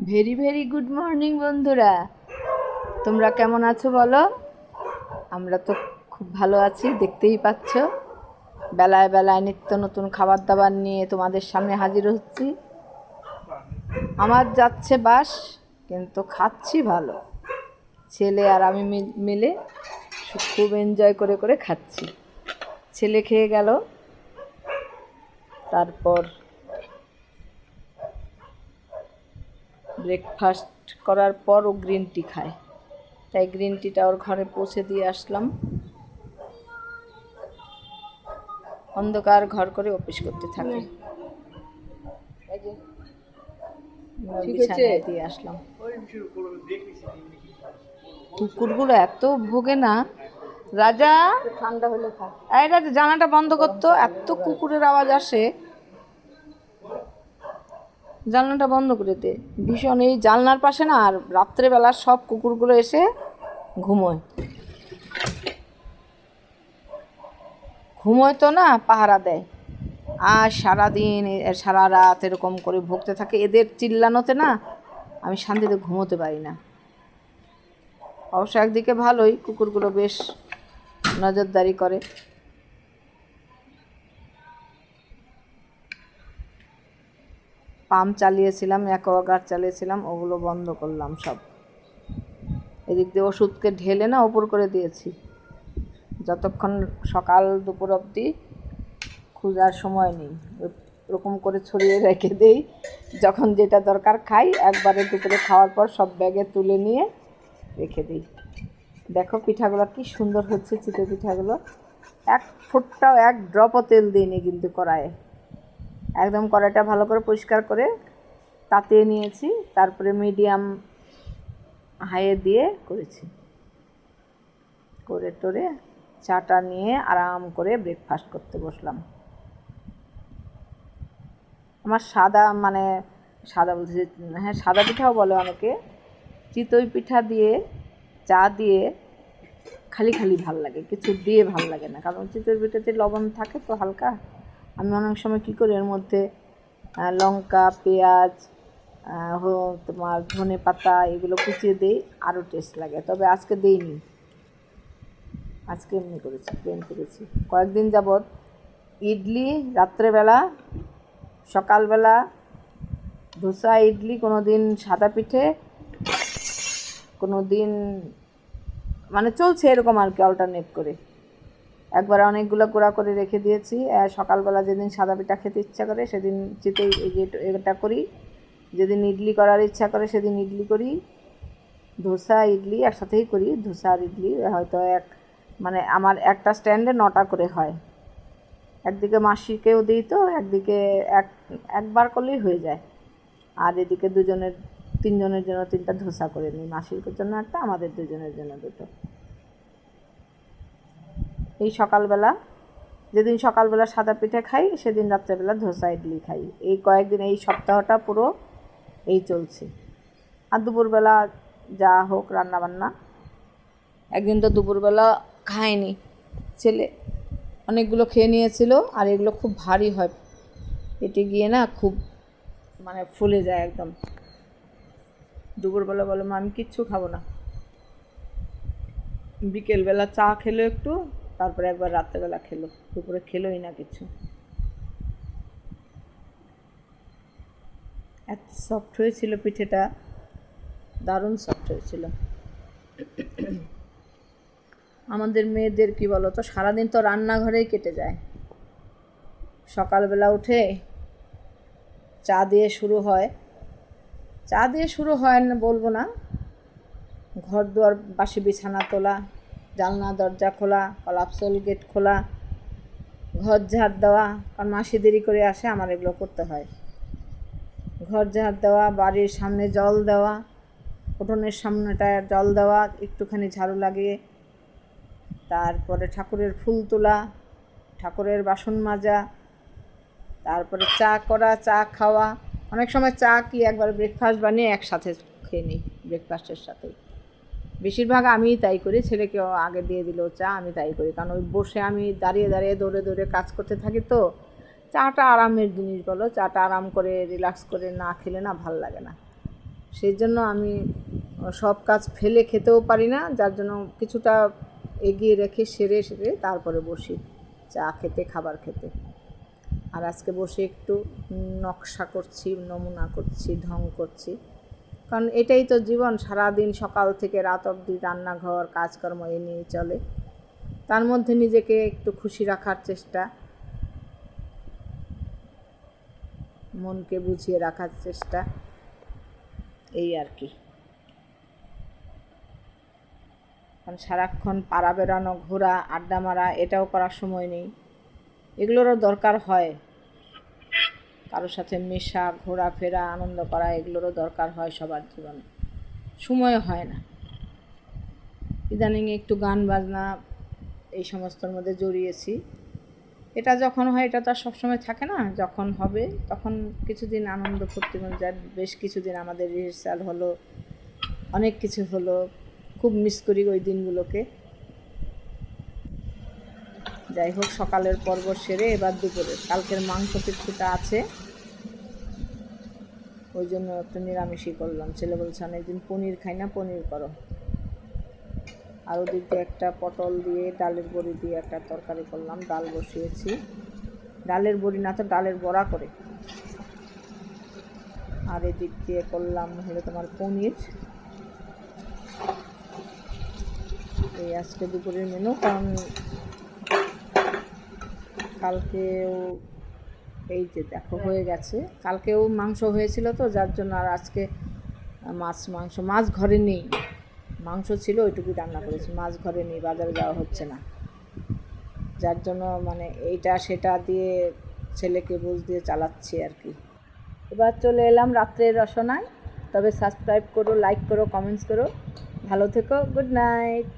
Very very good morning বন্ধুরা, তোমরা কেমন আছো বলো? আমরা তো খুব ভালো আছি, দেখতেই পাচ্ছ। বেলায় বেলায় নিত্য নতুন খাবার দাবার নিয়ে তোমাদের সামনে হাজির হচ্ছি। আমার যাচ্ছে বাস, কিন্তু খাচ্ছি ভালো। ছেলে আর আমি মিলে খুব এনজয় করে করে খাচ্ছি। ছেলে খেয়ে গেল, তারপর ব্রেকফাস্ট করার পর ও গ্রিন টি খায়, তাই গ্রিন টিটা ওর ঘরে পৌঁছে দিয়ে আসলাম। অন্ধকার ঘর করে অফিস করতে থাকে। বিছানায় দিয়ে আসলাম। কুকুরগুলো এত ভোগে না। রাজা, ঠান্ডা হলে খা। এই রাজা, জানাটা বন্ধ করতো, এত কুকুরের আওয়াজ আসে। জানলাটা বন্ধ করে দে। ভীষণ এই জানলার পাশে না, আর রাত্রেবেলা সব কুকুরগুলো এসে ঘুমোয়। ঘুমোয় তো না, পাহারা দেয়। আর সারাদিন সারা রাত এরকম করে ভুগতে থাকে। এদের চিল্লানোতে না আমি শান্তিতে ঘুমোতে পারি না। অবশ্য একদিকে ভালোই, কুকুরগুলো বেশ নজরদারি করে। পাম্প চালিয়েছিলাম, অ্যাকোয়াগার্ড চালিয়েছিলাম, ওগুলো বন্ধ করলাম সব। এদিক দিয়ে ওষুধকে ঢেলে না ওপর করে দিয়েছি, যতক্ষণ সকাল দুপুর অবধি খোঁজার সময় নেই। ওরকম করে ছড়িয়ে রেখে দেই, যখন যেটা দরকার খাই। একবারে দুপুরে খাওয়ার পর সব ব্যাগে তুলে নিয়ে রেখে দিই। দেখো পিঠাগুলো কি সুন্দর হচ্ছে, চিতই পিঠাগুলো। এক ফুটটাও, এক ড্রপও তেল দিইনি কিন্তু কড়াইয়ে। একদম কড়াইটা ভালো করে পরিষ্কার করে তাতিয়ে নিয়েছি, তারপরে মিডিয়াম হাইয়ে দিয়ে করেছি। করে টোরে চাটা নিয়ে আরাম করে ব্রেকফাস্ট করতে বসলাম। আমার সাদা, মানে সাদা বলতে, হ্যাঁ সাদা পিঠাও বলে অনেকে, চিতই পিঠা দিয়ে চা দিয়ে খালি খালি ভাল লাগে, কিছু দিয়ে ভাল লাগে না। কারণ চিতই পিঠাতে লবণ থাকে তো হালকা। আমি অনেক সময় কী করি, এর মধ্যে লঙ্কা, পেঁয়াজ, তোমার ধনে পাতা এগুলো কুচিয়ে দিই, আরও টেস্ট লাগে। তবে আজকে দিইনি, আজকে এমনি করেছি, প্লেন করেছি। কয়েকদিন যাবৎ ইডলি রাত্রেবেলা, সকালবেলা ধোসা, ইডলি, কোনো দিন সাদা পিঠে, কোনো দিন মানে চলছে এরকম আর কি, অল্টারনেট করে। একবার অনেকগুলো গুঁড়া করে রেখে দিয়েছি। সকালবেলা যেদিন সাদা পিঠা খেতে ইচ্ছা করে সেদিন চিতই এটা করি, যেদিন ইডলি করার ইচ্ছা করে সেদিন ইডলি করি। ধোসা ইডলি একসাথেই করি। ধোসা আর ইডলি হয়তো মানে আমার একটা স্ট্যান্ডে 9টা করে হয়। একদিকে মাসিকেও দিই, তো একদিকে একবার করলেই হয়ে যায়। আর এদিকে তিনজনের জন্য 3টা ধোসা করে নিই, মাসির জন্য একটা, আমাদের দুজনের জন্য 2টো। এই সকালবেলা, যেদিন সকালবেলা সাদা পিঠে খাই সেদিন রাত্রেবেলা ধোসা ইডলি খাই। এই কয়েকদিন, এই সপ্তাহটা পুরো এই চলছে। আর দুপুরবেলা যা হোক রান্নাবান্না। একদিন তো দুপুরবেলা খায়নি, ছেলে অনেকগুলো খেয়ে নিয়েছিল। আর এগুলো খুব ভারী হয়, পেটে গিয়ে না খুব মানে ফুলে যায় একদম। দুপুরবেলা বলে মা আমি কিচ্ছু খাবো না। বিকেলবেলা চা খেলো একটু, তারপরে একবার রাত্রেবেলা খেলো, দুপুরে খেলোই না কিছু। এত সফট হয়েছিল পিঠেটা, দারুণ সফট হয়েছিল। আমাদের মেয়েদের কি বলো তো, সারাদিন তো রান্নাঘরেই কেটে যায়। সকালবেলা উঠে চা দিয়ে শুরু হয়। চা দিয়ে শুরু হয় না বলবো না, ঘর দুয়ার বাসি বিছানা তোলা, জানলা দরজা খোলা, কলাপসল গেট খোলা, ঘর ঝাড় দেওয়া। কারণ মাসি দেরি করে আসে, আমার এগুলো করতে হয়। ঘর ঝাড় দেওয়া, বাড়ির সামনে জল দেওয়া, উঠোনের সামনেটায় জল দেওয়া, একটুখানি ঝাড়ু লাগিয়ে, তারপরে ঠাকুরের ফুল তোলা, ঠাকুরের বাসন মাজা, তারপরে চা করা, চা খাওয়া। অনেক সময় চা কি একবার ব্রেকফাস্ট বানিয়ে একসাথে খেয়ে নিই, ব্রেকফাস্টের সাথেই। বেশিরভাগ আমিই তাই করি, ছেলেকেও আগে দিয়ে দিলেও চা আমি তাই করি। কারণ ওই বসে আমি দাঁড়িয়ে দাঁড়িয়ে দৌড়ে দৌড়ে কাজ করতে থাকি, তো চাটা আরামের জিনিস বলো, চাটা আরাম করে রিল্যাক্স করে না খেলে না ভাল লাগে না। সেই জন্য আমি সব কাজ ফেলে খেতেও পারি না, যার জন্য কিছুটা এগিয়ে রেখে সেরে তারপরে বসি চা খেতে, খাবার খেতে। আর আজকে বসে একটু নকশা করছি, নমুনা করছি, ঢং করছি, কারণ এটাই তো জীবন। সারাদিন সকাল থেকে রাত অবধি রান্নাঘর কাজকর্ম এ নিয়ে চলে, তার মধ্যে নিজেকে একটু খুশি রাখার চেষ্টা, মনকে বুঝিয়ে রাখার চেষ্টা, এই আর কি। কারণ সারাক্ষণ পাড়া বেড়ানো, ঘোরা, আড্ডা মারা, এটাও করার সময় নেই। এগুলোরও দরকার হয়, কারোর সাথে মেশা, ঘোরাফেরা, আনন্দ করা, এগুলোরও দরকার হয় সবার জীবনে, সময় হয় না। ইদানিং একটু গান বাজনা এই সমস্তর মধ্যে জড়িয়েছি। এটা যখন হয়, এটা তো আর সবসময় থাকে না, যখন হবে তখন কিছুদিন আনন্দ ফুর্তি মনে যায়। বেশ কিছুদিন আমাদের রিহার্সাল হলো, অনেক কিছু হলো, খুব মিস করি ওই দিনগুলোকে। যাই হোক, সকালের পর্ব সেরে এবার দুপুরে, কালকের মাংস কিছুটা আছে, ওই জন্য একটু নিরামিষই করলাম। ছেলে বলছে অনেকদিন পনির খাই না, পনির করো। আর ওদিকে একটা পটল দিয়ে ডালের বড়ি দিয়ে একটা তরকারি করলাম, ডাল বসিয়েছি, ডালের বড়ি না তো ডালের বড়া করে। আর এদিক দিয়ে করলাম হলো তোমার পনির। এই আজকে দুপুরের মেনু। কারণ কালকেও এই যে দেখো হয়ে গেছে, কালকেও মাংস হয়েছিল তো, যার জন্য আর আজকে মাছ ঘরে নেই। মাংস ছিল, ওইটুকুই রান্না করেছি, মাছ ঘরে নেই, বাজারে যাওয়া হচ্ছে না, যার জন্য মানে এইটা সেটা দিয়ে ছেলেকে বুঝ দিয়ে চালাচ্ছি আর কি। এবার চলে এলাম রাত্রের রসনায়। তবে সাবস্ক্রাইব করো, লাইক করো, কমেন্টস করো, ভালো থেকো, গুড নাইট।